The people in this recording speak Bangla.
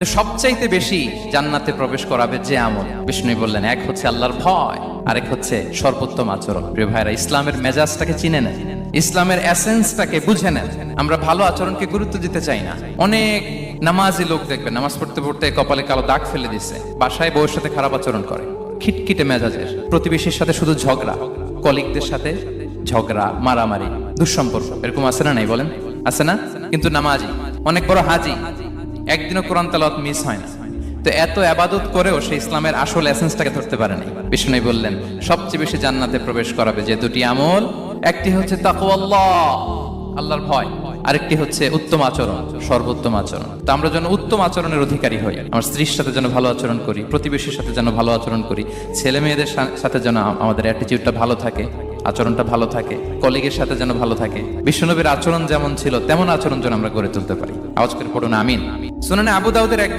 সবচাইতে বেশি জান্নাতে প্রবেশ করাবে যে আমল, বিষ্ণু বললেন, এক হচ্ছে আল্লাহর ভয়, আরেক হচ্ছে সর্বোত্তম আচরণ। প্রিয় ভাইরা, ইসলামের মেজাজটাকে চিনে নেন, ইসলামের এসেন্সটাকে বুঝে নেন। আমরা ভালো আচরণকে গুরুত্ব দিতে চাই না। অনেক নামাজি লোক দেখবেন নামাজ পড়তে পড়তে কপালে কালো দাগ ফেলে দিচ্ছে, বাসায় বউয়ের সাথে খারাপ আচরণ করে, খিটখিটে মেজাজের, প্রতিবেশীর সাথে শুধু ঝগড়া, কলিগদের সাথে ঝগড়া, মারামারি, দুঃসম্পর্ক, এরকম আছে না? নাই বলেন, আছে না? কিন্তু নামাজি, অনেক বড় হাজি, একদিনও কোরআন তেলাওয়াত মিস হয় না। তো এত আবাদত করেও সে ইসলামের আসল এসেন্সটাকে ধরতে পারেনি। বিষ্ণু বললেন, সবচেয়ে বেশি জান্নাতে প্রবেশ করাবে যে দুটি আমল, একটি হচ্ছে তাকওয়াল্লাহ, আল্লাহর ভয়, আরেকটি হচ্ছে উত্তম আচরণ, সর্বোত্তম আচরণ। তো আমরা যেন উত্তম আচরণের অধিকারী হই, আমার স্ত্রীর সাথে যেন ভালো আচরণ করি, প্রতিবেশীর সাথে যেন ভালো আচরণ করি, ছেলে মেয়েদের সাথে যেন আমাদের অ্যাটিটিউডটা ভালো থাকে, আচরণটা ভালো থাকে, কলিগের সাথে যেন ভালো থাকে। বিশ্বনবীর আচরণ যেমন ছিল তেমন আচরণ যেন আমরা গড়ে তুলতে পারি। আওয়াজ করে পড়ুন আমিন। সুনানে আবু দাউদের এক